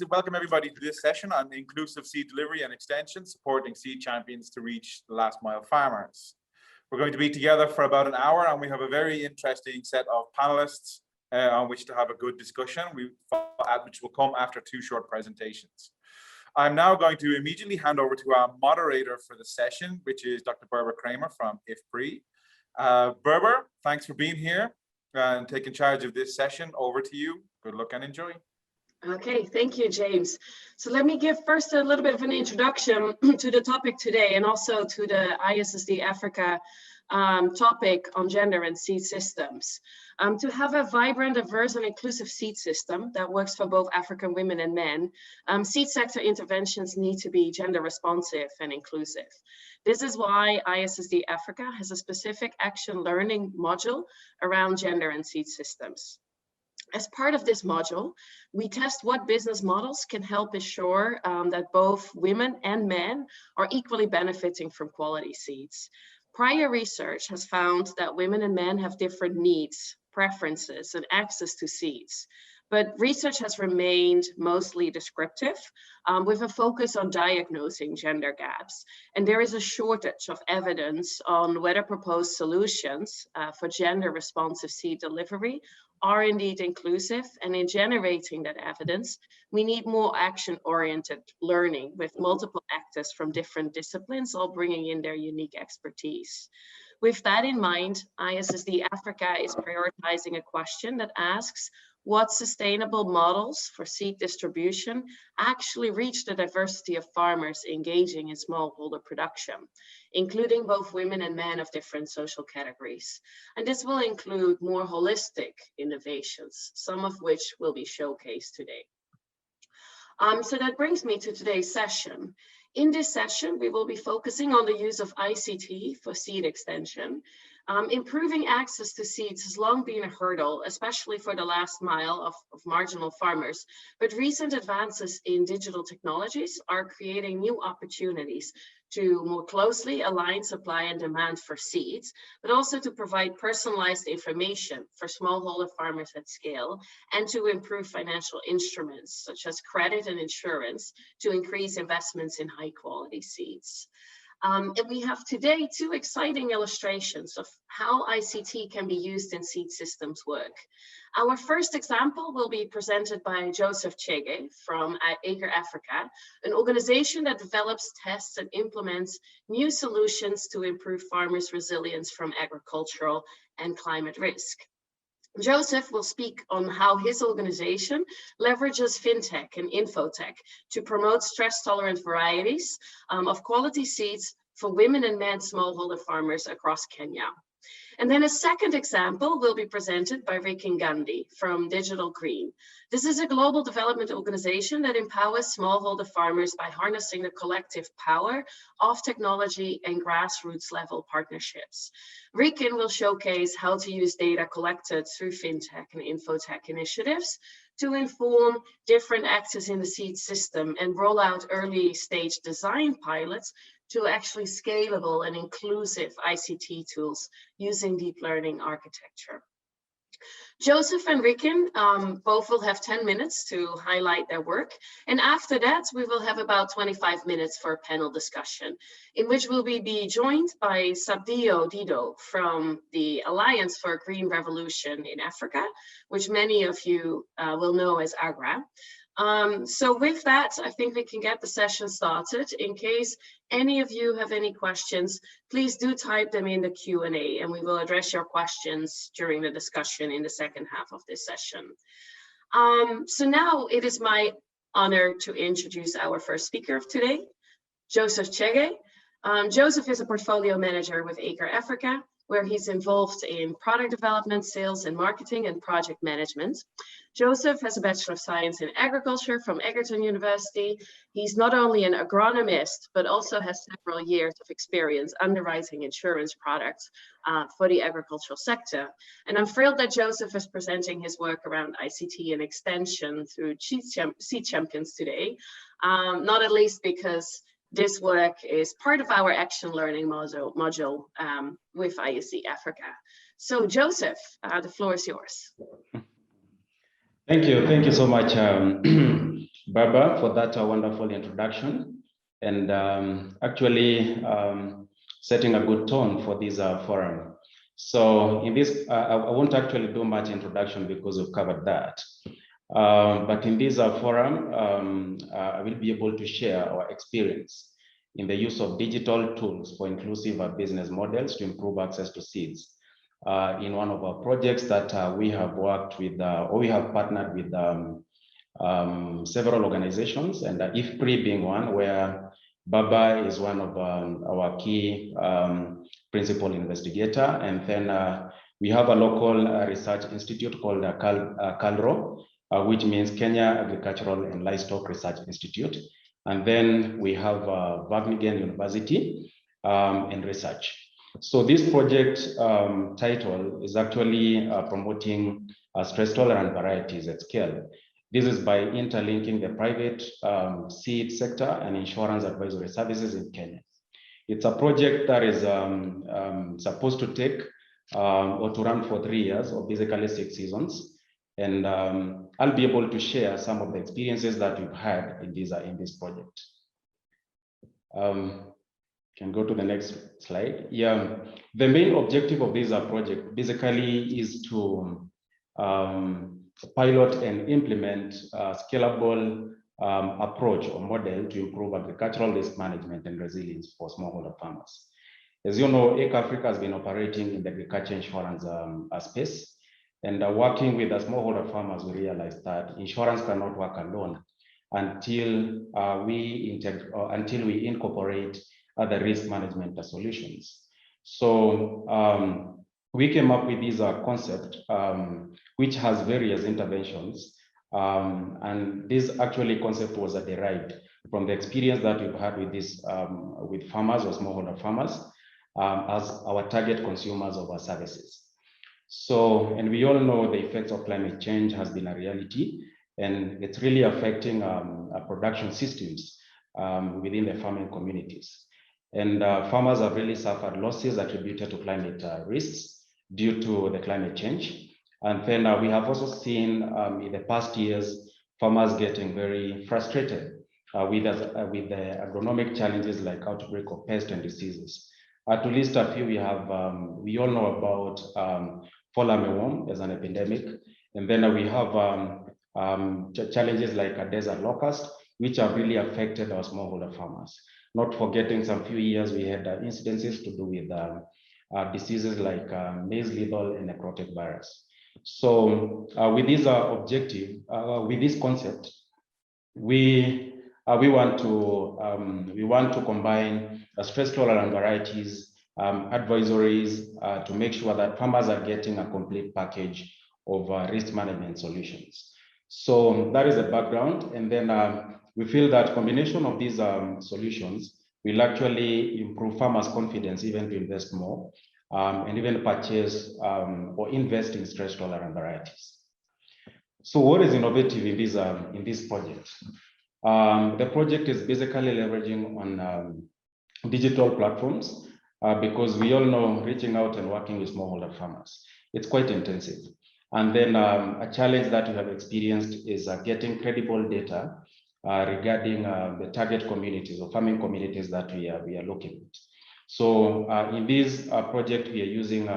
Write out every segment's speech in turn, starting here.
Welcome everybody to this session on inclusive seed delivery and extension, supporting seed champions to reach the last mile farmers. We're going to be together for about an hour, and we have a very interesting set of panelists on which to have a good discussion, which will come after two short presentations. I'm now going to immediately hand over to our moderator for the session, which is Dr. Berber Kramer from IFPRI. Berber, thanks for being here and taking charge of this session. Over to you. Good luck and enjoy. Okay, thank you, James. So let me give first a little bit of an introduction to the topic today, and also to the GSST Africa topic on gender and seed systems. To have a vibrant, diverse and inclusive seed system that works for both African women and men, seed sector interventions need to be gender responsive and inclusive. This is why GSST Africa has a specific action learning module around gender and seed systems. As part of this module, we test what business models can help ensure that both women and men are equally benefiting from quality seeds. Prior research has found that women and men have different needs, preferences, and access to seeds. But research has remained mostly descriptive, with a focus on diagnosing gender gaps. And there is a shortage of evidence on whether proposed solutions for gender responsive seed delivery are indeed inclusive. And in generating that evidence, we need more action-oriented learning with multiple actors from different disciplines, all bringing in their unique expertise. With that in mind, GSST Africa is prioritizing a question that asks, what sustainable models for seed distribution actually reach the diversity of farmers engaging in smallholder production, including both women and men of different social categories. And this will include more holistic innovations, some of which will be showcased today. So that brings me to today's session. In this session, we will be focusing on the use of ICT for seed extension. Improving access to seeds has long been a hurdle, especially for the last mile of marginal farmers, but recent advances in digital technologies are creating new opportunities to more closely align supply and demand for seeds, but also to provide personalized information for smallholder farmers at scale, and to improve financial instruments such as credit and insurance to increase investments in high quality seeds. And we have today two exciting illustrations of how ICT can be used in seed systems work. Our first example will be presented by Joseph Chege from Acre Africa, an organization that develops, tests, and implements new solutions to improve farmers' resilience from agricultural and climate risk. Joseph will speak on how his organization leverages fintech and infotech to promote stress-tolerant varieties of quality seeds for women and men smallholder farmers across Kenya. And then a second example will be presented by Rikin Gandhi from Digital Green. This is a global development organization that empowers smallholder farmers by harnessing the collective power of technology and grassroots level partnerships. Rikin will showcase how to use data collected through fintech and infotech initiatives to inform different actors in the seed system and roll out early stage design pilots to actually scalable and inclusive ICT tools using deep learning architecture. Joseph and Rikin both will have 10 minutes to highlight their work. And after that, we will have about 25 minutes for a panel discussion, in which we'll be joined by Sabdio Dido from the Alliance for a Green Revolution in Africa, which many of you will know as AGRA. So with that, I think we can get the session started. In case any of you have any questions, please do type them in the Q&A, and we will address your questions during the discussion in the second half of this session. So now it is my honor to introduce our first speaker of today, Joseph Chege. Joseph is a portfolio manager with Acre Africa, where he's involved in product development, sales and marketing, and project management. Joseph has a Bachelor of Science in Agriculture from Egerton University. He's not only an agronomist, but also has several years of experience underwriting insurance products for the agricultural sector. And I'm thrilled that Joseph is presenting his work around ICT and extension through Seed Champions today, not at least because this work is part of our action learning module with GSST Africa. So Joseph, the floor is yours. Thank you so much, Baba, for that wonderful introduction, and actually setting a good tone for this forum. So in this, I won't actually do much introduction because we've covered that. But in this forum, I will be able to share our experience in the use of digital tools for inclusive business models to improve access to seeds. In one of our projects that we have worked with, or we have partnered with several organizations, and IFPRI being one, where Baba is one of our key principal investigator. And then we have a local research institute called KALRO, which means Kenya Agricultural and Livestock Research Institute. And then we have Wageningen University in research. So this project title is actually promoting stress-tolerant varieties at scale. This is by interlinking the private seed sector and insurance advisory services in Kenya. It's a project that is supposed to take or to run for 3 years, or basically 6 seasons. And I'll be able to share some of the experiences that we've had in this project. Can go to the next slide. Yeah, the main objective of this project basically is to pilot and implement a scalable approach or model to improve agricultural risk management and resilience for smallholder farmers. As you know, Africa has been operating in the agriculture insurance space, and working with the smallholder farmers, we realized that insurance cannot work alone until we incorporate other risk management solutions. So we came up with this concept, which has various interventions. And this actually concept was derived from the experience that we've had with this, with farmers or smallholder farmers as our target consumers of our services. So, and we all know the effects of climate change has been a reality, and it's really affecting our production systems within the farming communities. And farmers have really suffered losses attributed to climate risks due to the climate change. And then we have also seen in the past years, farmers getting very frustrated with the agronomic challenges like outbreak of pests and diseases. To list a few, we all know about fall armyworm as an epidemic. And then we have challenges like a desert locust, which have really affected our smallholder farmers. Not forgetting some few years, we had incidences to do with diseases like maize lethal and necrotic virus. So with this objective, with this concept, we want to combine stress-tolerant varieties, advisories to make sure that farmers are getting a complete package of risk management solutions. So that is the background, and then we feel that combination of these solutions will actually improve farmers' confidence even to invest more and even purchase or invest in stress-tolerant varieties. So what is innovative in this project? The project is basically leveraging on digital platforms because we all know reaching out and working with smallholder farmers, it's quite intensive. And then a challenge that we have experienced is getting credible data regarding the target communities or farming communities that we are looking at. So in this project, we are using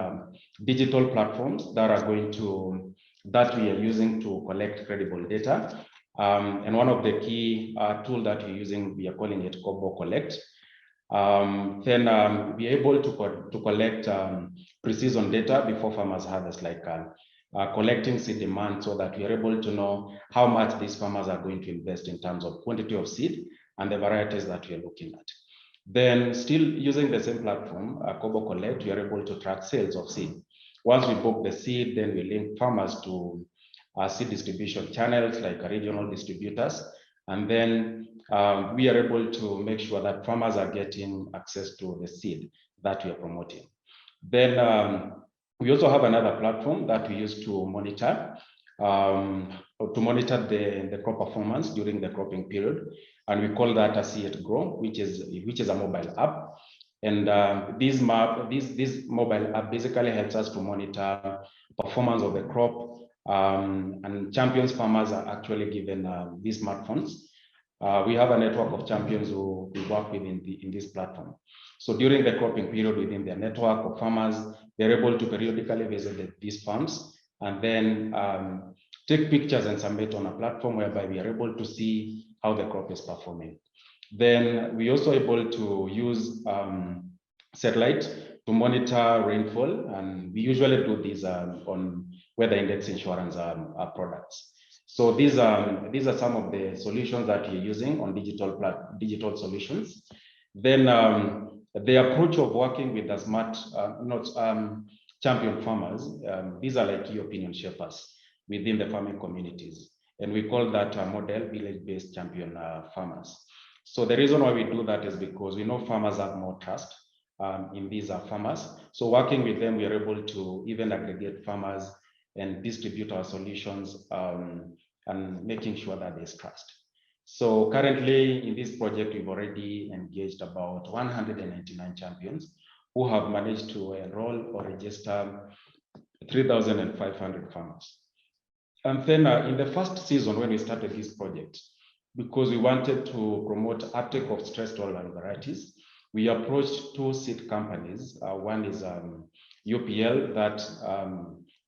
digital platforms that we are using to collect credible data. And one of the key tool that we're using, we are calling it Kobo Collect. Then we are able to collect pre-season data before farmers harvest, like collecting seed demand, so that we are able to know how much these farmers are going to invest in terms of quantity of seed and the varieties that we are looking at. Then still using the same platform, Kobo Collect, we are able to track sales of seed. Once we book the seed, then we link farmers to seed distribution channels like regional distributors. And then we are able to make sure that farmers are getting access to the seed that we are promoting. Then we also have another platform that we use to monitor the crop performance during the cropping period, and we call that a See-It Grow, which is a mobile app. And this mobile app basically helps us to monitor performance of the crop, and champions farmers are actually given these smartphones we have a network of champions who we work with in this platform. So during the cropping period within their network of farmers, they're able to periodically visit these farms and then take pictures and submit on a platform whereby we are able to see how the crop is performing. Then we also able to use satellite to monitor rainfall, and we usually do these on weather index insurance products. So these are some of the solutions that we're using on digital solutions. Then the approach of working with the smart champion farmers, these are like key opinion shapers within the farming communities, and we call that model village-based champion farmers. So the reason why we do that is because we know farmers have more trust in these farmers. So working with them, we are able to even aggregate farmers and distribute our solutions and making sure that there's trust. So currently in this project, we've already engaged about 199 champions who have managed to enroll or register 3,500 farmers. And then in the first season, when we started this project, because we wanted to promote uptake of stress-tolerant varieties, we approached 2 seed companies. One is UPL that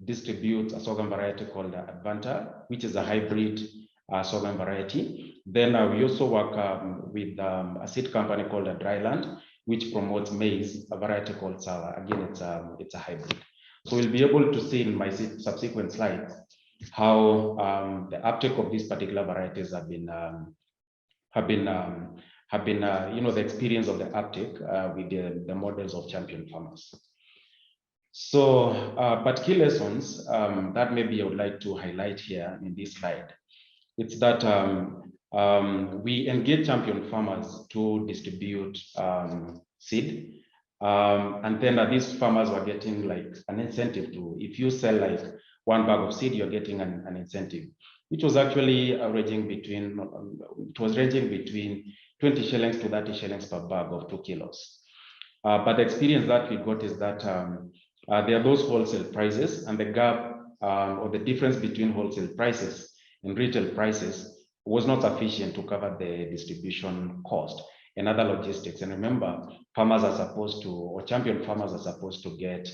distributes a sorghum variety called Advanta, which is a hybrid sorghum variety. Then we also work with a seed company called Dryland, which promotes maize, a variety called Sawa. Again, it's a hybrid. So we'll be able to see in my subsequent slides how the uptake of these particular varieties have been the experience of the uptake with the models of champion farmers. So, but key lessons that maybe I would like to highlight here in this slide, it's that we engage champion farmers to distribute seed. And then these farmers were getting like an incentive to, if you sell like 1 bag of seed, you're getting an incentive, which was actually ranging between 20 shillings to 30 shillings per bag of 2 kilos. But the experience that we got is that there are those wholesale prices, and the gap or the difference between wholesale prices and retail prices was not sufficient to cover the distribution cost and other logistics. And remember, farmers are supposed to, or champion farmers are supposed to get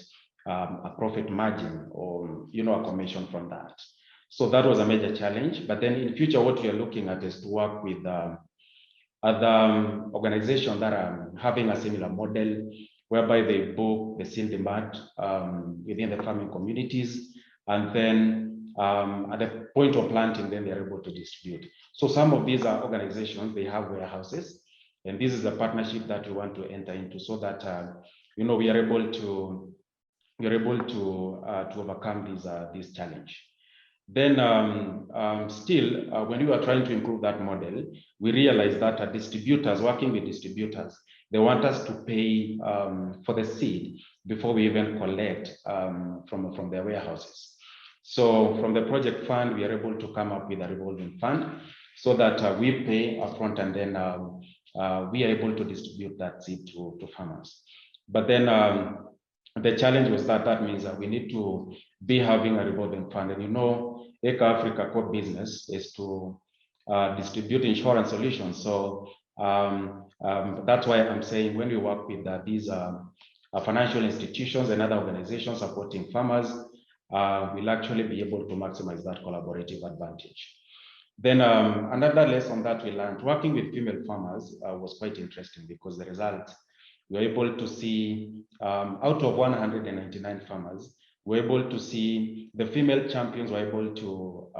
a profit margin or a commission from that. So that was a major challenge. But then in future, what we are looking at is to work with other organizations that are having a similar model, whereby they book the seed demand within the farming communities, and then at the point of planting, then they're able to distribute. So some of these organizations, they have warehouses, and this is a partnership that we want to enter into, so that we are able to overcome this challenge. Then still, when we were trying to improve that model, we realized that distributors, working with distributors, they want us to pay for the seed before we even collect from their warehouses. So from the project fund, we are able to come up with a revolving fund so that we pay upfront, and then we are able to distribute that seed to farmers. But then the challenge was that means that we need to be having a revolving fund. And ECA Africa core business is to distribute insurance solutions. So that's why I'm saying when we work with these financial institutions and other organizations supporting farmers, we'll actually be able to maximize that collaborative advantage. Then another lesson that we learned working with female farmers was quite interesting, because the results, we were able to see out of 199 farmers, we're able to see the female champions were able to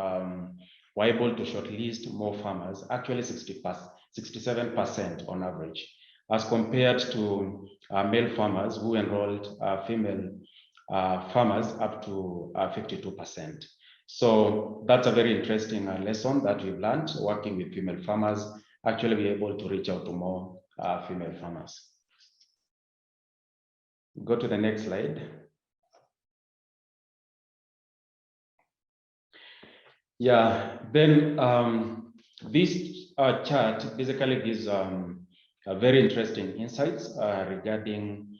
shortlist more farmers, actually 67% on average, as compared to male farmers who enrolled female farmers up to 52%. So that's a very interesting lesson that we've learned working with female farmers. Actually, we're able to reach out to more female farmers. Go to the next slide. Yeah, then this chart basically gives very interesting insights regarding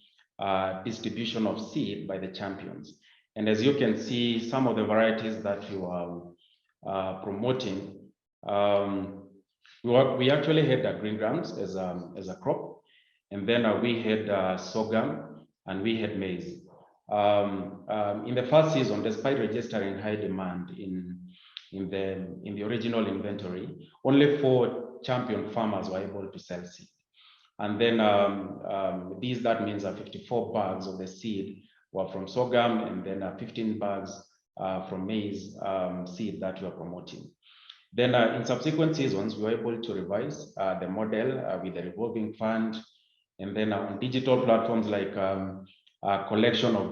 distribution of seed by the champions. And as you can see, some of the varieties that you are promoting, We actually had green grams as a crop, and then we had sorghum and we had maize. In the first season, despite registering high demand in the original inventory, only 4 champion farmers were able to sell seed. And then that means 54 bags of the seed were from sorghum, and then 15 bags from maize seed that we are promoting. Then in subsequent seasons, we were able to revise the model with the revolving fund, and then on digital platforms like collection of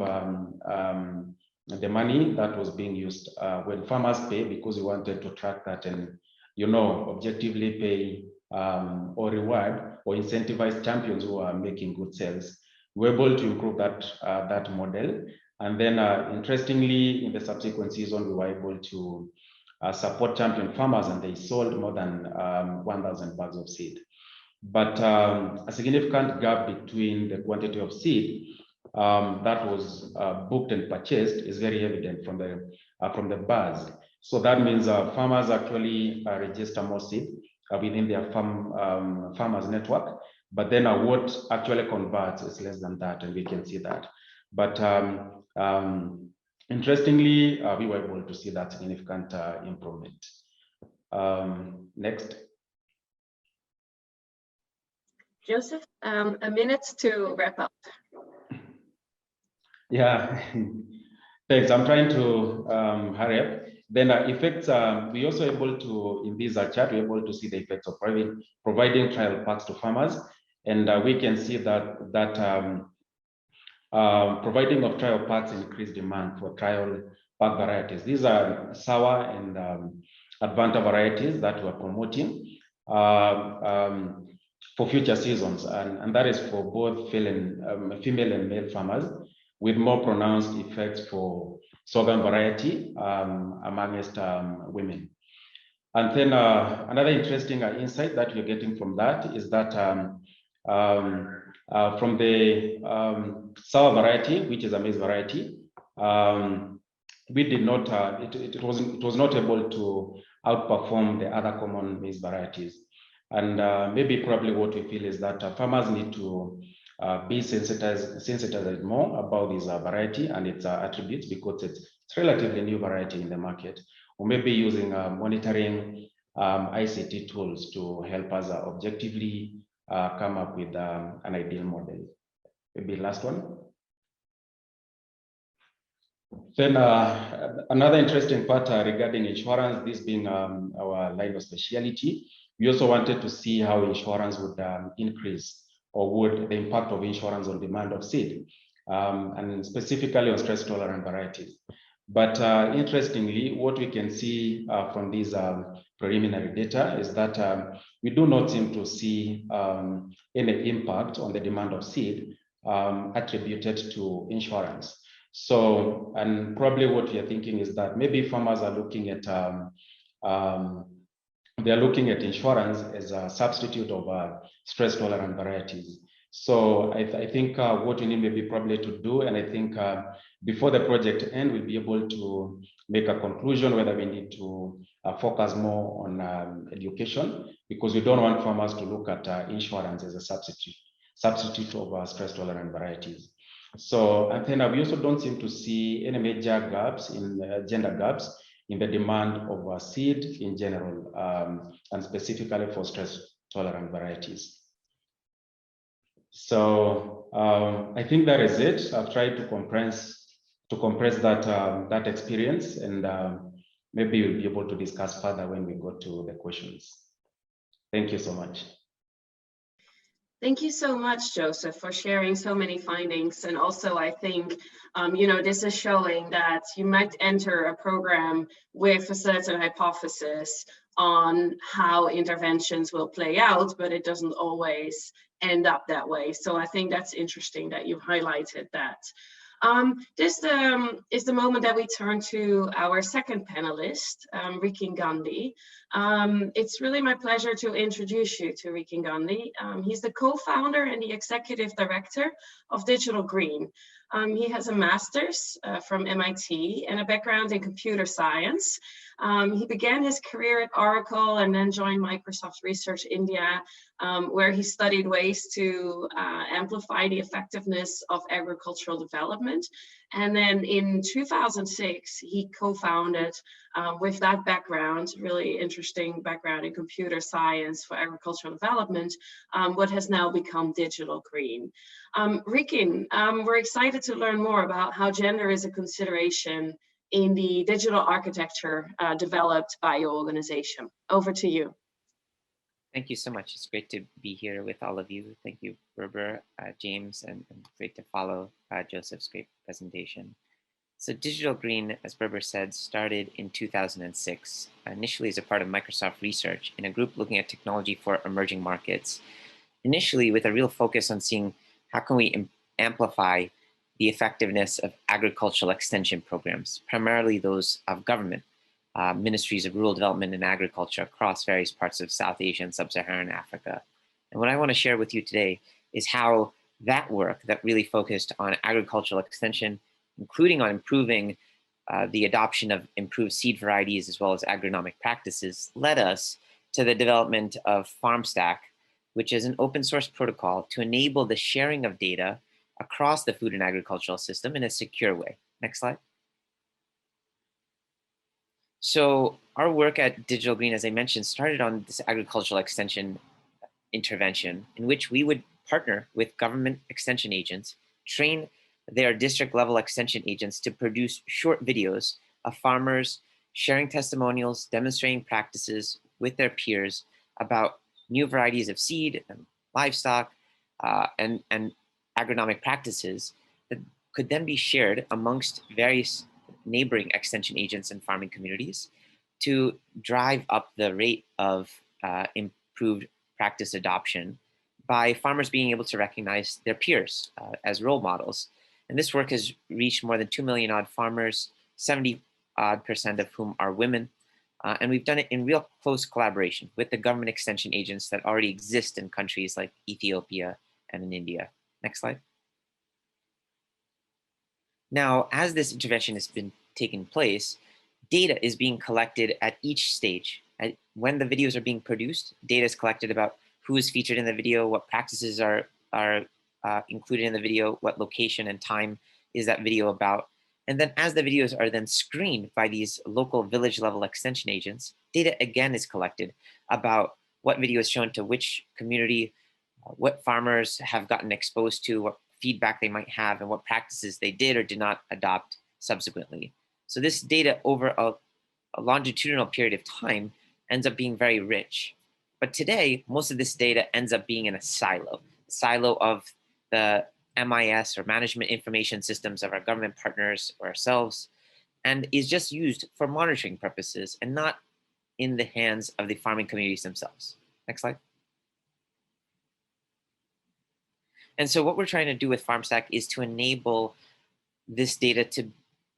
the money that was being used when farmers pay, because we wanted to track that and, you know, objectively pay or reward or incentivize champions who are making good sales. We were able to improve that model. And then interestingly, in the subsequent season, we were able to support champion farmers, and they sold more than 1,000 bags of seed. But a significant gap between the quantity of seed that was booked and purchased is very evident from the bars. So that means farmers actually register more seed within their farmers network, but then what actually converts is less than that, and we can see that. But interestingly, we were able to see that significant improvement. Next. Joseph, a minute to wrap up. Yeah, thanks. I'm trying to hurry up. Then effects, we also able to, in this chart, we're able to see the effects of providing trial packs to farmers. And we can see that providing of trial packs increased demand for trial pack varieties. These are sour and Advanta varieties that we're promoting for future seasons. And that is for both female and male farmers, with more pronounced effects for sorghum variety amongst women. And then another interesting insight that we're getting from that is that from the sour variety, which is a maize variety, we did not, it was not able to outperform the other common maize varieties. And maybe probably what we feel is that farmers need to be sensitized more about this variety and its attributes, because it's relatively new variety in the market, or maybe using monitoring ICT tools to help us objectively come up with an ideal model. Maybe last one. Then another interesting part regarding insurance, this being our line of speciality, we also wanted to see how insurance would increase, or would the impact of insurance on demand of seed, and specifically on stress-tolerant varieties. But interestingly, what we can see from these preliminary data is that we do not seem to see any impact on the demand of seed attributed to insurance. So, and probably what we are thinking is that maybe farmers are looking at they're looking at insurance as a substitute of stress-tolerant varieties. So I think what we need maybe probably to do, and I think before the project end, we'll be able to make a conclusion whether we need to focus more on education, because we don't want farmers to look at insurance as a substitute of stress-tolerant varieties. So, and then we also don't seem to see any major gaps in gender gaps in the demand of seed in general, and specifically for stress-tolerant varieties. So I think that is it. I've tried to compress that experience, and maybe we'll be able to discuss further when we go to the questions. Thank you so much. Thank you so much, Joseph, for sharing so many findings. And also, I think, you know, this is showing that you might enter a program with a certain hypothesis on how interventions will play out, but it doesn't always end up that way. So I think that's interesting that you've highlighted that. This is the moment that we turn to our second panelist, Rikin Gandhi. It's really my pleasure to introduce you to Rikin Gandhi. He's the co-founder and the executive director of Digital Green. He has a master's from MIT and a background in computer science. He began his career at Oracle and then joined Microsoft Research India, where he studied ways to amplify the effectiveness of agricultural development. And then in 2006, he co-founded, with that background, really interesting background in computer science for agricultural development, what has now become Digital Green. Rikin, we're excited to learn more about how gender is a consideration in the digital architecture developed by your organization. Over to you. Thank you so much. It's great to be here with all of you. Thank you, Berber, James, and great to follow Joseph's great presentation. So Digital Green, as Berber said, started in 2006, initially as a part of Microsoft Research in a group looking at technology for emerging markets, initially with a real focus on seeing how can we amplify the effectiveness of agricultural extension programs, primarily those of government, ministries of rural development and agriculture across various parts of South Asia and Sub-Saharan Africa. And what I want to share with you today is how that work that really focused on agricultural extension, including on improving the adoption of improved seed varieties as well as agronomic practices, led us to the development of FarmStack, which is an open source protocol to enable the sharing of data across the food and agricultural system in a secure way. Next slide. So our work at Digital Green, as I mentioned, started on this agricultural extension intervention in which we would partner with government extension agents, train their district level extension agents to produce short videos of farmers sharing testimonials, demonstrating practices with their peers about new varieties of seed and livestock and agronomic practices that could then be shared amongst various neighboring extension agents and farming communities to drive up the rate of improved practice adoption by farmers being able to recognize their peers as role models. And this work has reached more than 2 million odd farmers, 70% of whom are women. And we've done it in real close collaboration with the government extension agents that already exist in countries like Ethiopia and in India. Next slide. Now, as this intervention has been taking place, data is being collected at each stage. When the videos are being produced, data is collected about who is featured in the video, what practices are included in the video, what location and time is that video about. And then as the videos are then screened by these local village level extension agents, data again is collected about what video is shown to which community, what farmers have gotten exposed to, what feedback they might have, and what practices they did or did not adopt subsequently. So this data over a longitudinal period of time ends up being very rich. But today, most of this data ends up being in a silo of the MIS or management information systems of our government partners or ourselves, and is just used for monitoring purposes and not in the hands of the farming communities themselves. Next slide. And so what we're trying to do with FarmStack is to enable this data to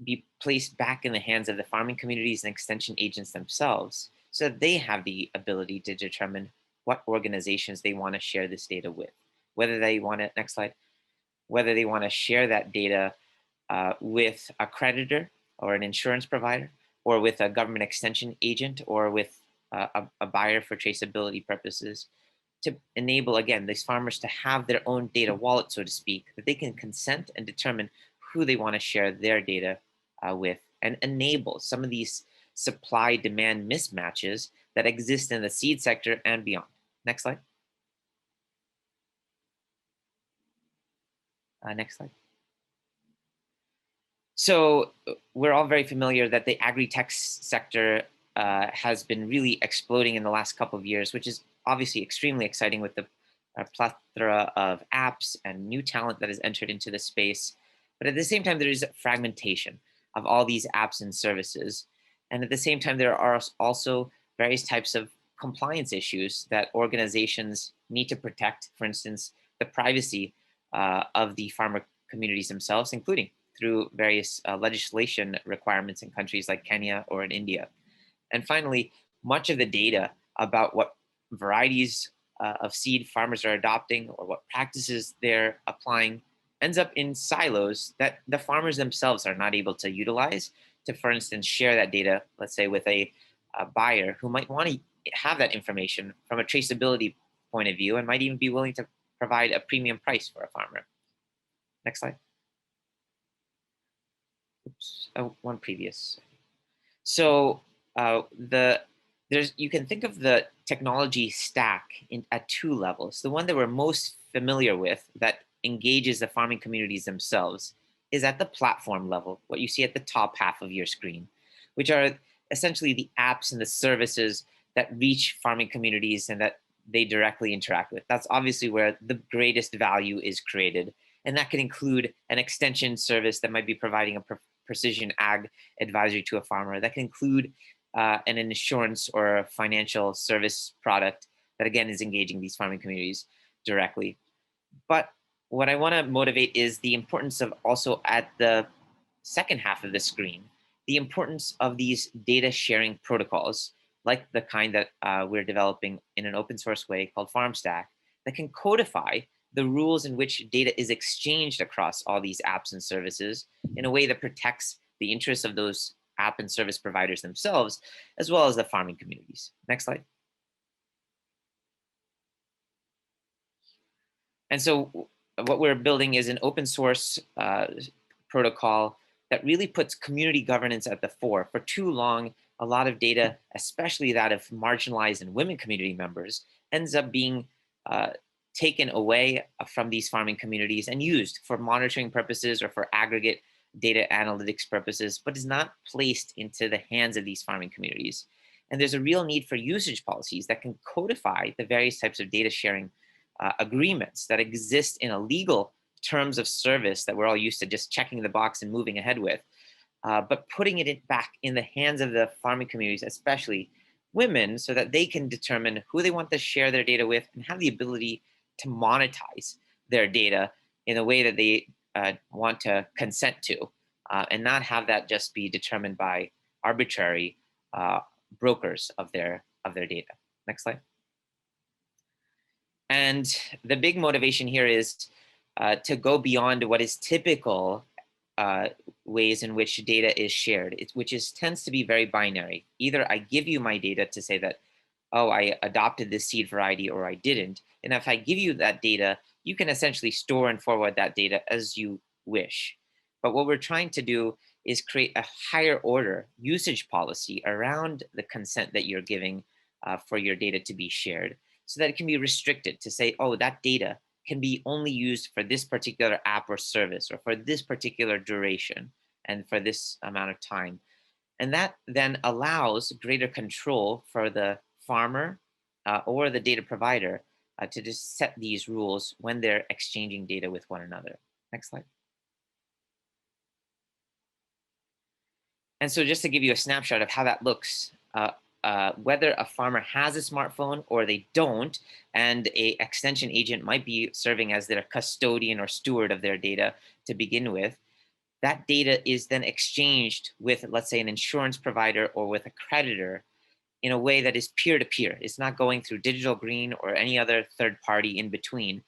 be placed back in the hands of the farming communities and extension agents themselves, so that they have the ability to determine what organizations they want to share this data with. Whether they want to, next slide, whether they want to share that data with a creditor or an insurance provider, or with a government extension agent, or with a buyer for traceability purposes, to enable, again, these farmers to have their own data wallet, so to speak, that they can consent and determine who they want to share their data with, and enable some of these supply-demand mismatches that exist in the seed sector and beyond. Next slide. Next slide. So we're all very familiar that the agri-tech sector has been really exploding in the last couple of years, which is obviously extremely exciting with the plethora of apps and new talent that has entered into the space. But at the same time, there is fragmentation of all these apps and services. And at the same time, there are also various types of compliance issues that organizations need to protect, for instance, the privacy of the farmer communities themselves, including through various legislation requirements in countries like Kenya or in India. And finally, much of the data about what varieties of seed farmers are adopting or what practices they're applying ends up in silos that the farmers themselves are not able to utilize to, for instance, share that data, let's say with a buyer who might want to have that information from a traceability point of view and might even be willing to provide a premium price for a farmer. Next slide. Oops. Oh, one previous. So you can think of the technology stack at two levels. The one that we're most familiar with that engages the farming communities themselves is at the platform level, what you see at the top half of your screen, which are essentially the apps and the services that reach farming communities and that they directly interact with. That's obviously where the greatest value is created. And that can include an extension service that might be providing a precision ag advisory to a farmer. That can include an insurance or a financial service product that, again, is engaging these farming communities directly. But what I want to motivate is the importance of also at the second half of the screen, the importance of these data sharing protocols, like the kind that we're developing in an open source way called FarmStack, that can codify the rules in which data is exchanged across all these apps and services in a way that protects the interests of those app and service providers themselves, as well as the farming communities. Next slide. And so what we're building is an open source protocol that really puts community governance at the fore. For too long, a lot of data, especially that of marginalized and women community members, ends up being taken away from these farming communities and used for monitoring purposes or for aggregate data analytics purposes, but is not placed into the hands of these farming communities. And there's a real need for usage policies that can codify the various types of data sharing agreements that exist in a legal terms of service that we're all used to just checking the box and moving ahead with, but putting it back in the hands of the farming communities, especially women, so that they can determine who they want to share their data with and have the ability to monetize their data in a way that they want to consent to, and not have that just be determined by arbitrary brokers of their data. Next slide. And the big motivation here is to go beyond what is typical ways in which data is shared, which tends to be very binary. Either I give you my data to say that, oh, I adopted this seed variety or I didn't. And if I give you that data, you can essentially store and forward that data as you wish. But what we're trying to do is create a higher order usage policy around the consent that you're giving for your data to be shared, so that it can be restricted to say, oh, that data can be only used for this particular app or service or for this particular duration and for this amount of time. And that then allows greater control for the farmer or the data provider to just set these rules when they're exchanging data with one another. Next slide. And so just to give you a snapshot of how that looks, whether a farmer has a smartphone or they don't, and an extension agent might be serving as their custodian or steward of their data to begin with, that data is then exchanged with, let's say, an insurance provider or with a creditor in a way that is peer-to-peer. It's not going through Digital Green or any other third party in between,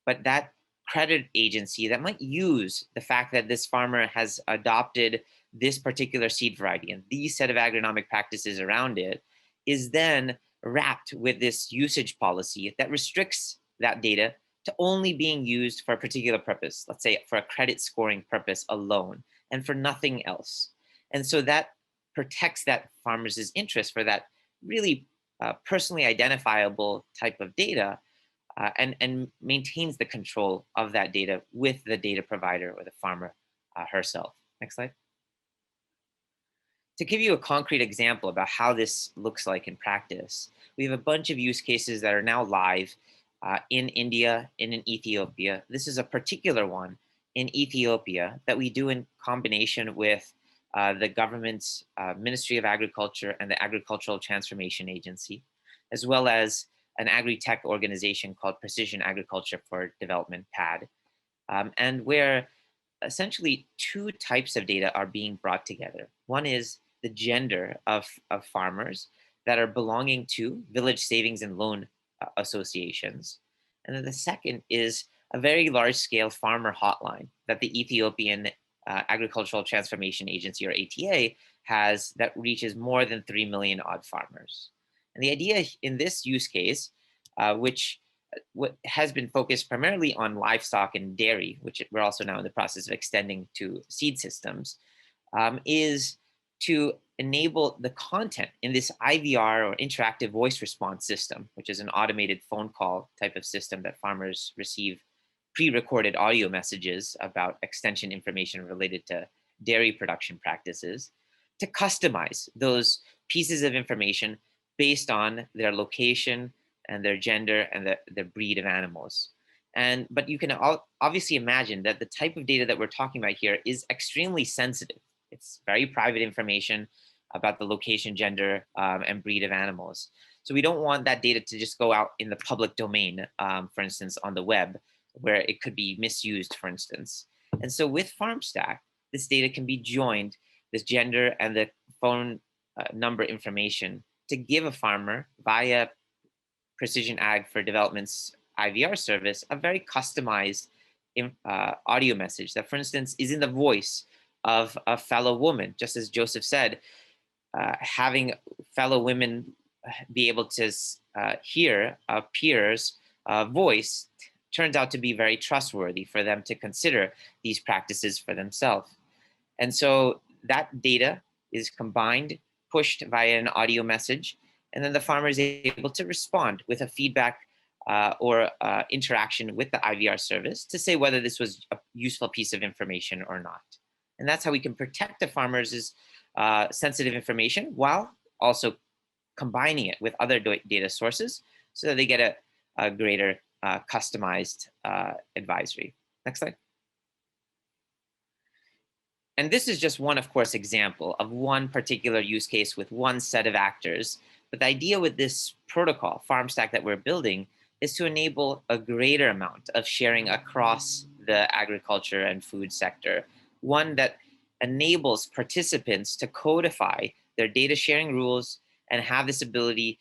but that credit agency that might use the fact that this farmer has adopted this particular seed variety and these set of agronomic practices around it is then wrapped with this usage policy that restricts that data to only being used for a particular purpose, let's say for a credit scoring purpose alone and for nothing else. And so that protects that farmer's interest for that really personally identifiable type of data and maintains the control of that data with the data provider or the farmer herself. Next slide. To give you a concrete example about how this looks like in practice, we have a bunch of use cases that are now live in India and in Ethiopia. This is a particular one in Ethiopia that we do in combination with the government's Ministry of Agriculture and the Agricultural Transformation Agency, as well as an agri-tech organization called Precision Agriculture for Development, PAD, and where essentially two types of data are being brought together. One is the gender of farmers that are belonging to village savings and loan associations. And then the second is a very large-scale farmer hotline that the Ethiopian Agricultural Transformation Agency, or ATA, has that reaches more than 3 million odd farmers. And the idea in this use case, which has been focused primarily on livestock and dairy, which we're also now in the process of extending to seed systems, is to enable the content in this IVR, or interactive voice response system, which is an automated phone call type of system that farmers receive pre-recorded audio messages about extension information related to dairy production practices, to customize those pieces of information based on their location and their gender and the breed of animals. But you can obviously imagine that the type of data that we're talking about here is extremely sensitive. It's very private information about the location, gender, and breed of animals. So we don't want that data to just go out in the public domain, for instance, on the web, where it could be misused, for instance. And so with FarmStack, this data can be joined, this gender and the phone number information, to give a farmer via Precision Ag for Development's IVR service a very customized audio message that, for instance, is in the voice of a fellow woman. Just as Joseph said, having fellow women be able to hear a peer's voice turns out to be very trustworthy for them to consider these practices for themselves. And so that data is combined, pushed via an audio message, and then the farmer is able to respond with a feedback or interaction with the IVR service to say whether this was a useful piece of information or not. And that's how we can protect the farmers' sensitive information while also combining it with other data sources so that they get a greater customized advisory. Next slide. And this is just one, of course, example of one particular use case with one set of actors. But the idea with this protocol, FarmStack, that we're building is to enable a greater amount of sharing across the agriculture and food sector, one that enables participants to codify their data sharing rules and have this ability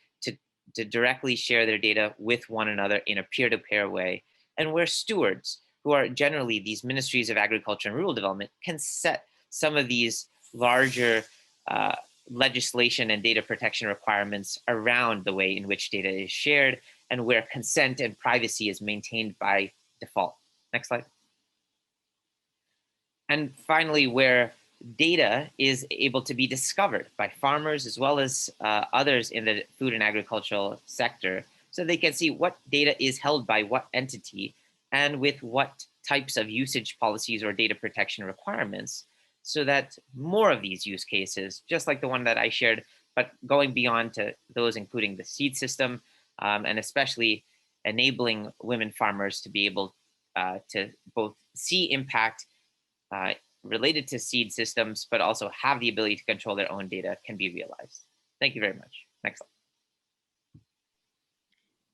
to directly share their data with one another in a peer-to-peer way, and where stewards, who are generally these ministries of agriculture and rural development, can set some of these larger legislation and data protection requirements around the way in which data is shared and where consent and privacy is maintained by default. Next slide. And finally, where data is able to be discovered by farmers as well as others in the food and agricultural sector, so they can see what data is held by what entity and with what types of usage policies or data protection requirements, so that more of these use cases, just like the one that I shared, but going beyond to those including the seed system, and especially enabling women farmers to be able to both see impact related to seed systems, but also have the ability to control their own data, can be realized. Thank you very much. Next slide.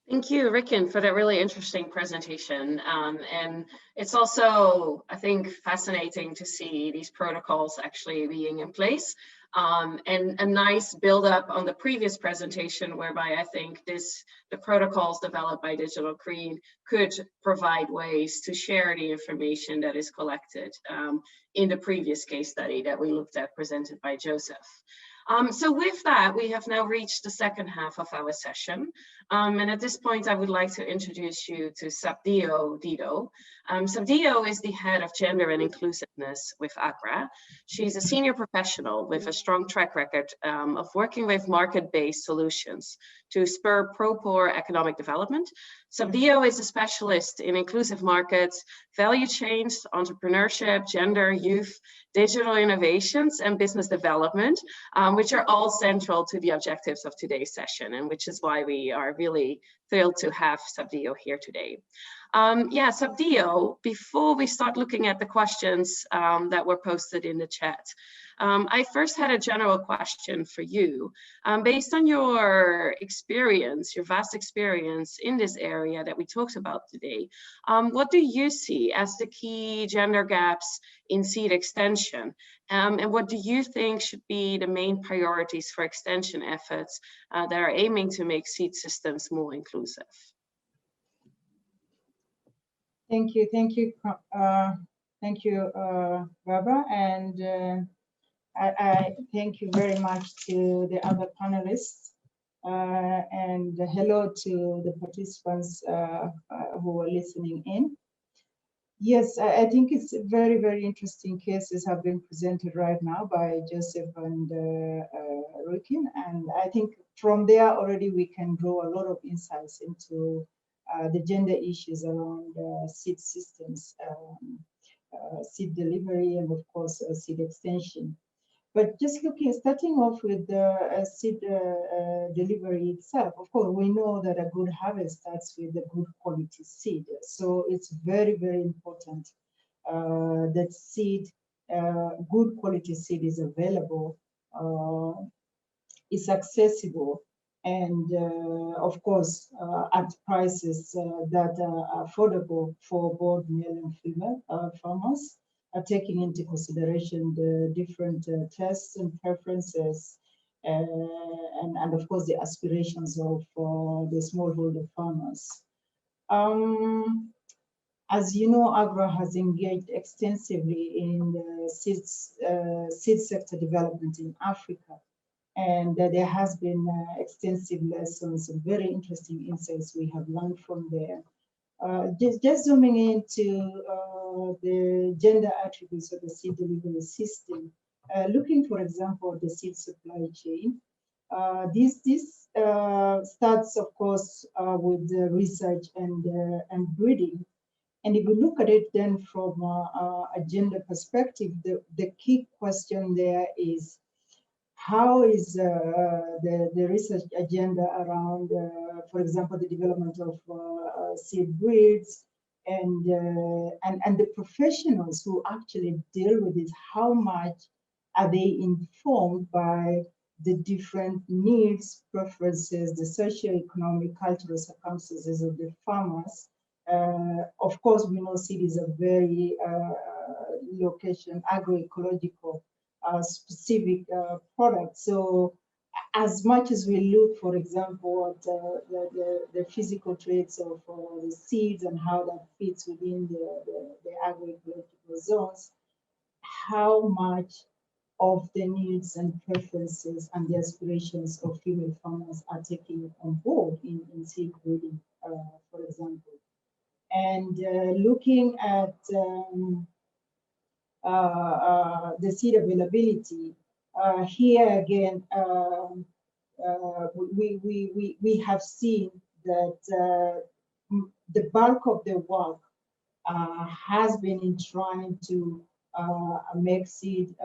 Thank you, Ricken, for that really interesting presentation. And it's also, I think, fascinating to see these protocols actually being in place. And a nice build up on the previous presentation, whereby I think the protocols developed by Digital Green could provide ways to share the information that is collected in the previous case study that we looked at, presented by Joseph. So with that, we have now reached the second half of our session. And at this point, I would like to introduce you to Sabdio Dido. Sabdio is the head of gender and inclusiveness with AGRA. She's a senior professional with a strong track record of working with market-based solutions to spur pro-poor economic development. Sabdio is a specialist in inclusive markets, value chains, entrepreneurship, gender, youth, digital innovations, and business development, which are all central to the objectives of today's session, and which is why we are really thrilled to have Sabdio here today. Yeah, Sabdio, before we start looking at the questions that were posted in the chat, I first had a general question for you. Based on your experience, your vast experience in this area that we talked about today, what do you see as the key gender gaps in seed extension? And what do you think should be the main priorities for extension efforts that are aiming to make seed systems more inclusive? Thank you, Barbara, and I thank you very much to the other panelists, and hello to the participants who are listening in. Yes, I think it's very, very interesting cases have been presented right now by Joseph and Rukin, and I think from there already we can draw a lot of insights into the gender issues around seed systems, seed delivery, and of course seed extension. But just starting off with the seed delivery itself, of course, we know that a good harvest starts with a good quality seed. So it's very, very important that seed, good quality seed is available, is accessible, and of course, at prices that are affordable for both male and female farmers, taking into consideration the different tastes and preferences, and of course the aspirations of the smallholder farmers. As you know, AGRA has engaged extensively in the seed sector development in Africa. And there has been extensive lessons and very interesting insights we have learned from there. Just zooming into the gender attributes of the seed delivery system, looking, for example, the seed supply chain. This starts, of course, with the research and breeding. And if you look at it then from a gender perspective, the key question there is, how is the research agenda around, for example, the development of seed breeds and the professionals who actually deal with it, how much are they informed by the different needs, preferences, the socio-economic, cultural circumstances of the farmers? Of course, we know seed is a very location, agroecological specific product. So as much as we look, for example, at the physical traits of the seeds and how that fits within the agroecological zones, how much of the needs and preferences and the aspirations of female farmers are taken on board in seed breeding, for example. And looking at the seed availability, here again, we have seen that the bulk of the work has been in trying to make seeds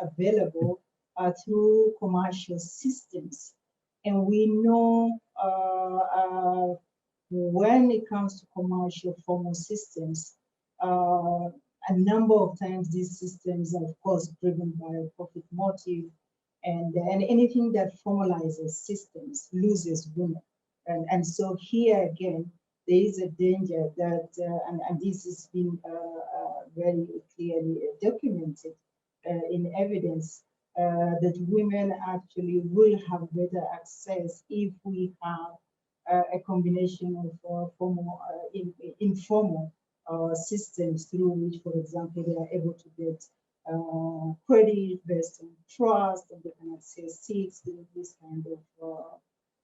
available through commercial systems. And we know when it comes to commercial formal systems, a number of times these systems are, of course, driven by a profit motive, and anything that formalizes systems loses women. And so here again, there is a danger that, and this has been very clearly documented in evidence, that women actually will have better access if we have a combination of formal, informal systems through which, for example, they are able to get credit based on trust, and they can access seeds through this kind of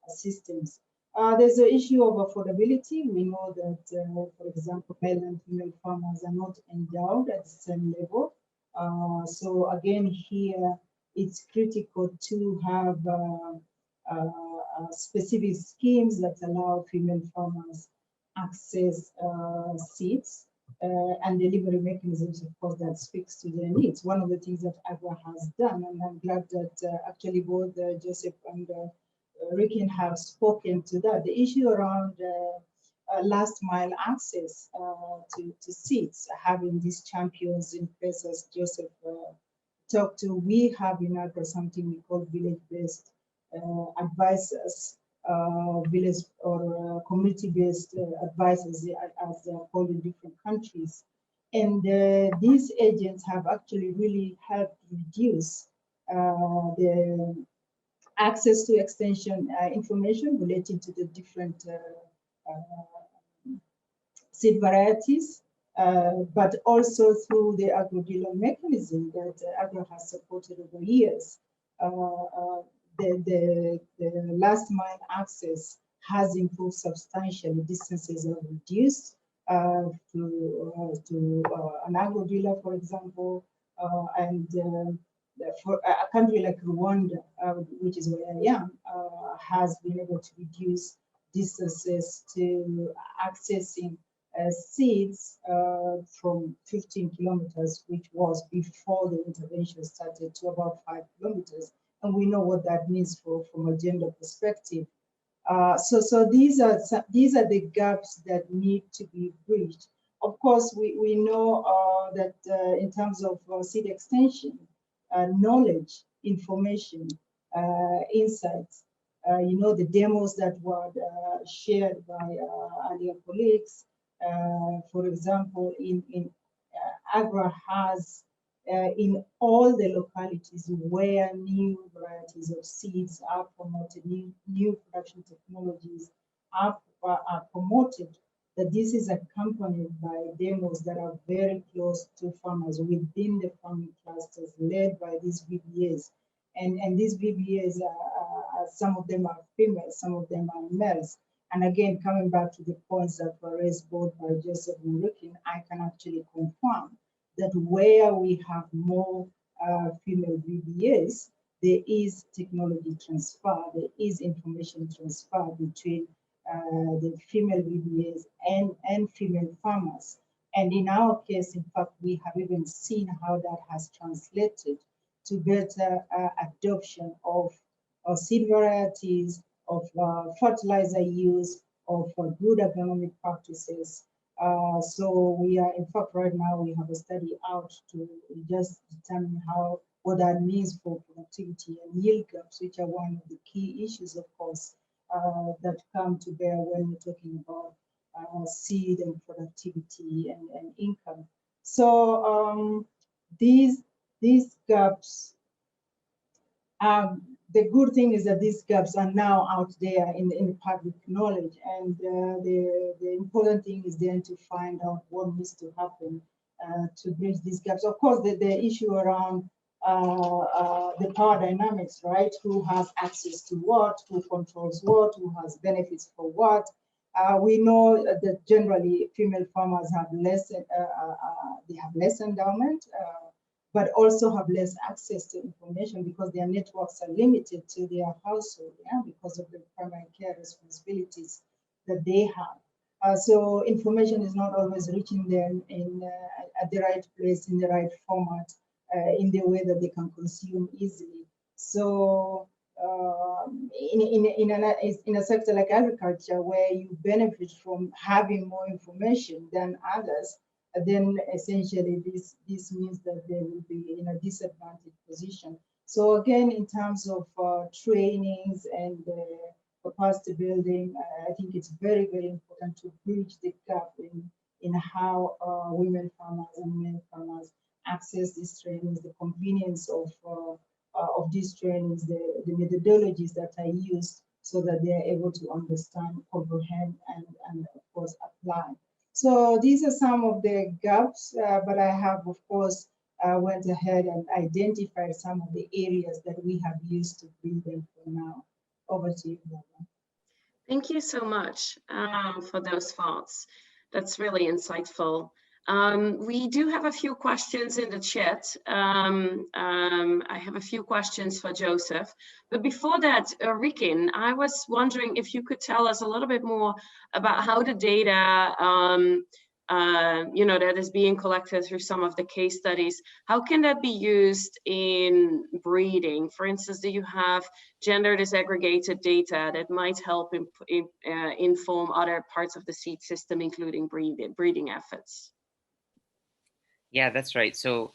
systems. There's the issue of affordability. We know that, for example, male and female farmers are not endowed at the same level. So again, here it's critical to have specific schemes that allow female farmers access seeds and delivery mechanisms, of course, that speaks to their needs. One of the things that AGRA has done, and I'm glad that actually both Joseph and Rikin have spoken to that, the issue around last mile access to seeds, having these champions in place, as Joseph talked to. We have in AGRA something we call village-based advisors, village or community-based advisors, as they are called in different countries. And these agents have actually really helped reduce the access to extension information relating to the different seed varieties, but also through the agro-dealer mechanism that Agro has supported over years. The last mile access has improved substantially. Distances are reduced to an agro dealer, for example, and for a country like Rwanda, which is where I am, has been able to reduce distances to accessing seeds from 15 kilometers, which was before the intervention started, to about 5 kilometers. And we know what that means from a gender perspective. So these are the gaps that need to be bridged. Of course, we know that in terms of seed extension, knowledge, information, insights, the demos that were shared by earlier colleagues. For example, in AGRA has in all the localities where new varieties of seeds are promoted, new production technologies are promoted, that this is accompanied by demos that are very close to farmers within the farming clusters led by these VBAs. And these VBAs, some of them are females, some of them are males. And again, coming back to the points that were raised both by Joseph and Rikin, I can actually confirm that where we have more female VBAs, there is technology transfer, there is information transfer between the female VBAs and female farmers. And in our case, in fact, we have even seen how that has translated to better adoption of seed varieties, of fertilizer use, of good agronomic practices. So we are, in fact, right now we have a study out to just determine what that means for productivity and yield gaps, which are one of the key issues, of course, that come to bear when we're talking about seed and productivity and income. So these gaps, the good thing is that these gaps are now out there in the public knowledge, and the important thing is then to find out what needs to happen to bridge these gaps. Of course, the issue around the power dynamics, right? Who has access to what, who controls what, who has benefits for what. We know that generally female farmers have less, they have less endowment, but also have less access to information because their networks are limited to their household, because of the primary care responsibilities that they have. So information is not always reaching them at the right place, in the right format, in the way that they can consume easily. So in a sector like agriculture, where you benefit from having more information than others, then essentially this means that they will be in a disadvantaged position. So again, in terms of trainings and capacity building, I think it's very, very important to bridge the gap in how women farmers and men farmers access these trainings, the convenience of these trainings, the methodologies that are used so that they are able to understand, comprehend, and of course apply. So these are some of the gaps, but I have, of course, went ahead and identified some of the areas that we have used to bring them for now. Over to you, Barbara. Thank you so much for those thoughts. That's really insightful. We do have a few questions in the chat. I have a few questions for Joseph. But before that, Rikin, I was wondering if you could tell us a little bit more about how the data that is being collected through some of the case studies, how can that be used in breeding? For instance, do you have gender disaggregated data that might help inform other parts of the seed system, including breeding efforts? Yeah, that's right. So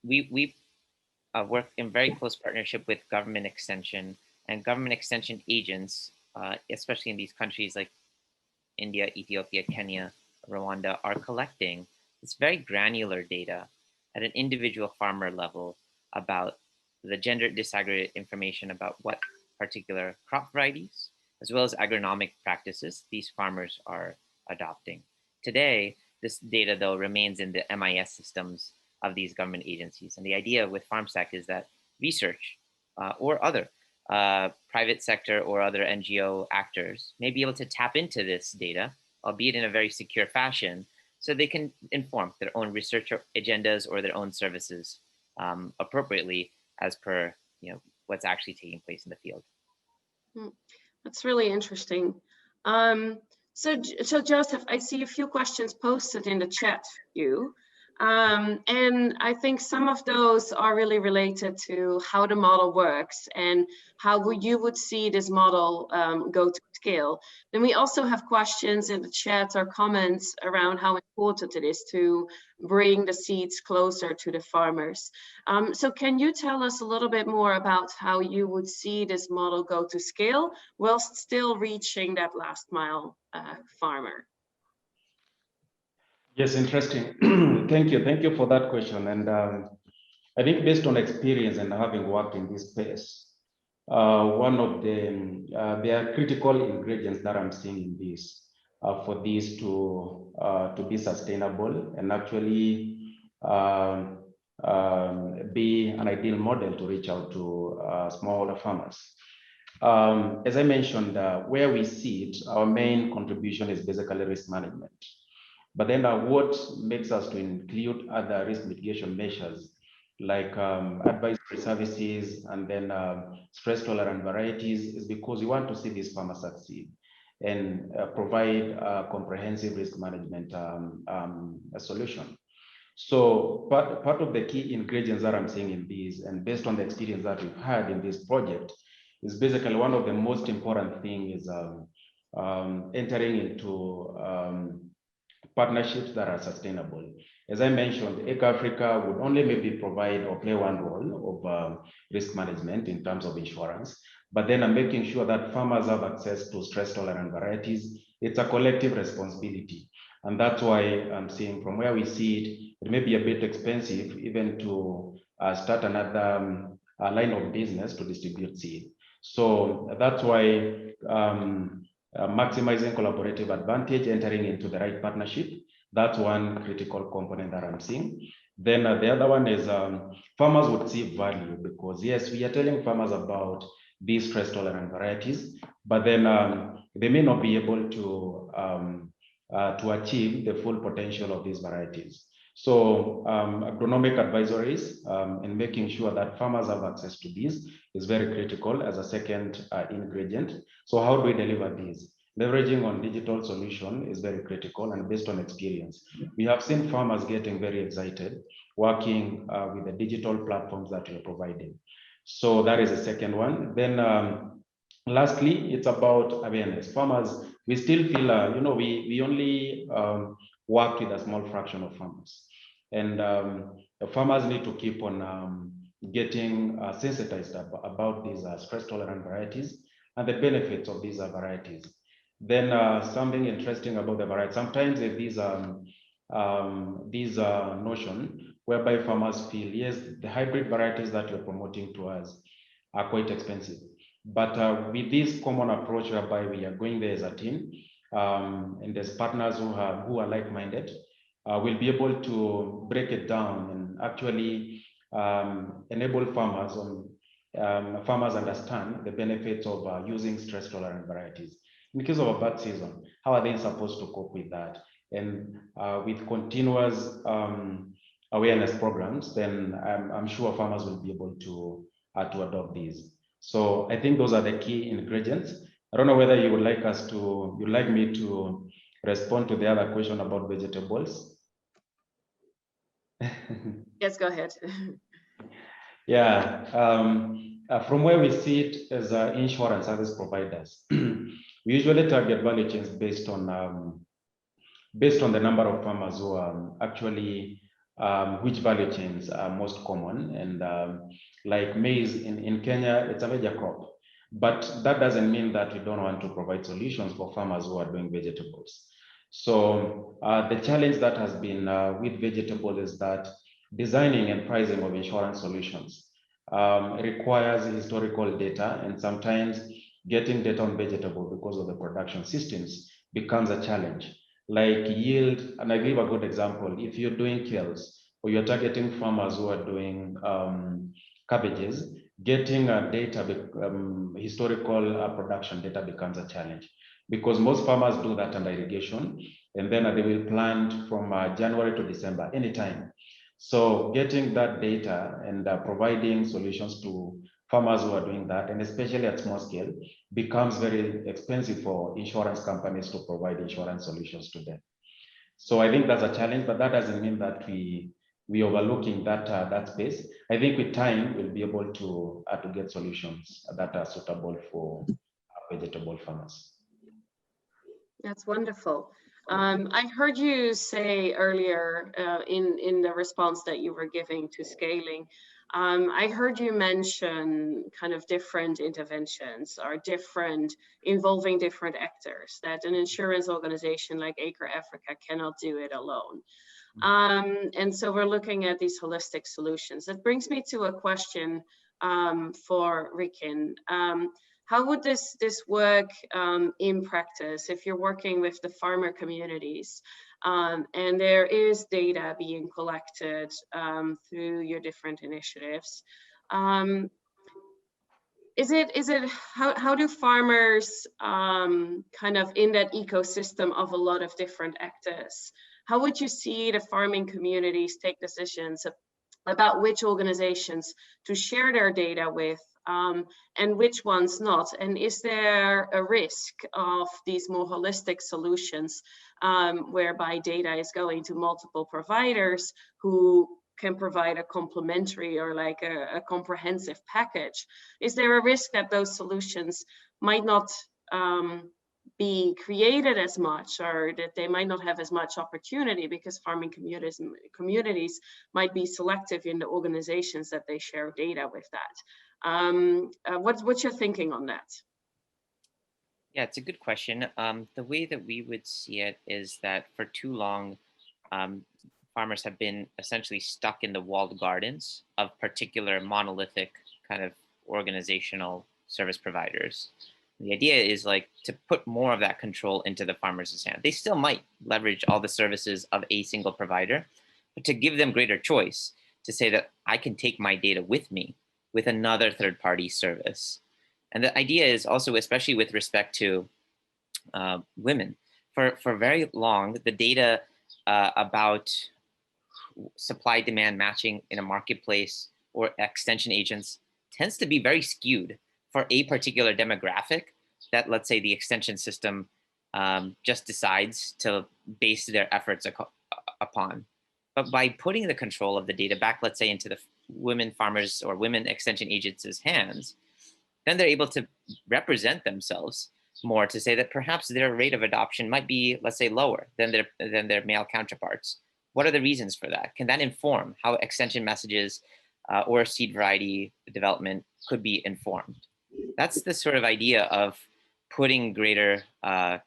we work in very close partnership with government extension and government extension agents, especially in these countries like India, Ethiopia, Kenya, Rwanda, are collecting this very granular data at an individual farmer level about the gender disaggregated information about what particular crop varieties, as well as agronomic practices these farmers are adopting. Today, this data, though, remains in the MIS systems of these government agencies. And the idea with FarmStack is that research or other private sector or other NGO actors may be able to tap into this data, albeit in a very secure fashion, so they can inform their own research agendas or their own services appropriately as per what's actually taking place in the field. That's really interesting. So Joseph, I see a few questions posted in the chat for you. And I think some of those are really related to how the model works and how you would see this model go to scale. Then we also have questions in the chat or comments around how important it is to bring the seeds closer to the farmers. So can you tell us a little bit more about how you would see this model go to scale whilst still reaching that last mile farmer? Yes, interesting. Thank you for that question. And I think based on experience and having worked in this space, one of the there are critical ingredients that I'm seeing in this for this to be sustainable and actually be an ideal model to reach out to smaller farmers. As I mentioned, where we see it, our main contribution is basically risk management. But then what makes us to include other risk mitigation measures like advisory services and then stress-tolerant varieties is because we want to see these farmers succeed and provide a comprehensive risk management solution. So part of the key ingredients that I'm seeing in these, and based on the experience that we've had in this project, is basically one of the most important things is entering into partnerships that are sustainable. As I mentioned, ECA Africa would only maybe provide or play one role of risk management in terms of insurance, but then I'm making sure that farmers have access to stress-tolerant varieties. It's a collective responsibility. And that's why I'm seeing from where we see it, it may be a bit expensive even to start another line of business to distribute seed. So that's why maximizing collaborative advantage, entering into the right partnership, that's one critical component that I'm seeing. Then the other one is farmers would see value because yes, we are telling farmers about these stress-tolerant varieties, but then they may not be able to achieve the full potential of these varieties. So agronomic advisories and making sure that farmers have access to these is very critical as a second ingredient. So how do we deliver these? Leveraging on digital solution is very critical, and based on experience, we have seen farmers getting very excited working with the digital platforms that we are providing. So that is the second one. Then lastly, it's about awareness. Farmers, we still feel, we only work with a small fraction of farmers. And the farmers need to keep on getting sensitized about these stress-tolerant varieties and the benefits of these varieties. Then something interesting about the variety, sometimes these notion whereby farmers feel, yes, the hybrid varieties that you're promoting to us are quite expensive. But with this common approach whereby we are going there as a team, and there's partners who are like-minded, we'll be able to break it down and actually enable farmers farmers understand the benefits of using stress-tolerant varieties. In case of a bad season, how are they supposed to cope with that? And with continuous awareness programs, then I'm sure farmers will be able to adopt these. So I think those are the key ingredients. I don't know whether you would like me to respond to the other question about vegetables. Yes, go ahead. Yeah, from where we see it as insurance service providers, we usually target value chains based on the number of farmers who are actually which value chains are most common. And like maize in Kenya, it's a major crop. But that doesn't mean that we don't want to provide solutions for farmers who are doing vegetables. So the challenge that has been with vegetables is that designing and pricing of insurance solutions requires historical data, and sometimes getting data on vegetable because of the production systems becomes a challenge. like yield. And I give a good example. If you're doing kales or you're targeting farmers who are doing cabbages, getting a data, historical production data becomes a challenge, because most farmers do that under irrigation, and then they will plant from January to December, anytime. So getting that data and providing solutions to farmers who are doing that, and especially at small scale, becomes very expensive for insurance companies to provide insurance solutions to them. So I think that's a challenge, but that doesn't mean that we overlooking that space. I think with time we'll be able to get solutions that are suitable for vegetable farmers. That's wonderful. I heard you say earlier in the response that you were giving to scaling, I heard you mention kind of different interventions or involving different actors, that an insurance organization like Acre Africa cannot do it alone. And so we're looking at these holistic solutions. That brings me to a question for Rikin. How would this work in practice if you're working with the farmer communities and there is data being collected through your different initiatives? How do farmers kind of in that ecosystem of a lot of different actors, how would you see the farming communities take decisions about which organizations to share their data with and which ones not? And is there a risk of these more holistic solutions whereby data is going to multiple providers who can provide a complementary or like a comprehensive package? Is there a risk that those solutions might not be created as much, or that they might not have as much opportunity because farming communities might be selective in the organizations that they share data with that? What's your thinking on that? Yeah, it's a good question. The way that we would see it is that for too long, farmers have been essentially stuck in the walled gardens of particular monolithic kind of organizational service providers. The idea is like to put more of that control into the farmers' hand. They still might leverage all the services of a single provider, but to give them greater choice, to say that I can take my data with me with another third-party service. And the idea is also, especially with respect to women, for very long, the data about supply-demand matching in a marketplace or extension agents tends to be very skewed for a particular demographic that, let's say, the extension system just decides to base their efforts upon. But by putting the control of the data back, let's say, into the women farmers or women extension agents' hands, then they're able to represent themselves more, to say that perhaps their rate of adoption might be, let's say, lower than their male counterparts. What are the reasons for that? Can that inform how extension messages or seed variety development could be informed? That's the sort of idea of putting greater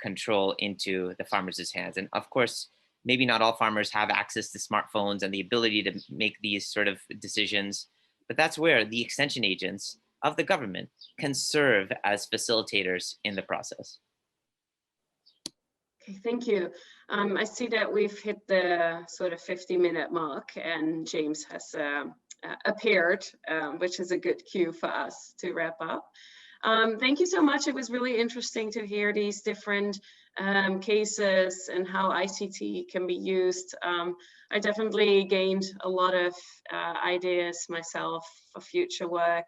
control into the farmers' hands. And of course, maybe not all farmers have access to smartphones and the ability to make these sort of decisions, but that's where the extension agents of the government can serve as facilitators in the process. Okay, thank you. I see that we've hit the sort of 50-minute mark and James has appeared, which is a good cue for us to wrap up. Thank you so much. It was really interesting to hear these different cases and how ICT can be used. I definitely gained a lot of ideas myself for future work.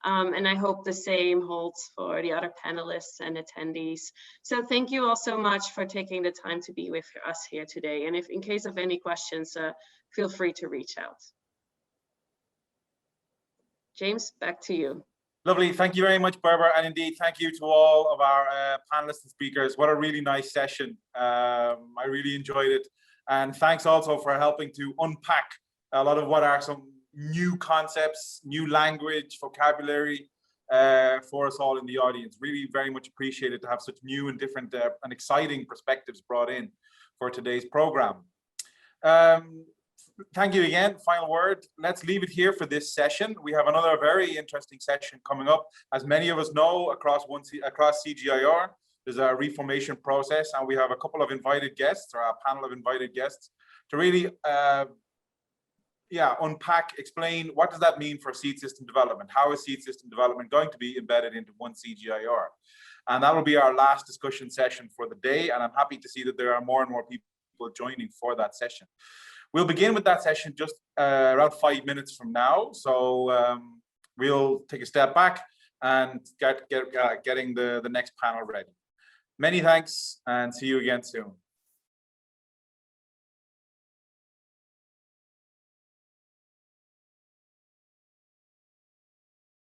And I hope the same holds for the other panelists and attendees. So thank you all so much for taking the time to be with us here today. And if in case of any questions, feel free to reach out. James, back to you. Lovely. Thank you very much, Barbara. And indeed, thank you to all of our panelists and speakers. What a really nice session. I really enjoyed it. And thanks also for helping to unpack a lot of what are some new concepts, new language, vocabulary for us all in the audience. Really very much appreciated to have such new and different and exciting perspectives brought in for today's program. Thank you again. Final word. Let's leave it here for this session. We have another very interesting session coming up. As many of us know, across CGIR, There's a reformation process, and we have a couple of invited guests, or a panel of invited guests, to really unpack, explain what does that mean for seed system development? How is seed system development going to be embedded into one CGIAR? And that will be our last discussion session for the day. And I'm happy to see that there are more and more people joining for that session. We'll begin with that session just around 5 minutes from now. So we'll take a step back and getting the next panel ready. Many thanks, and see you again soon.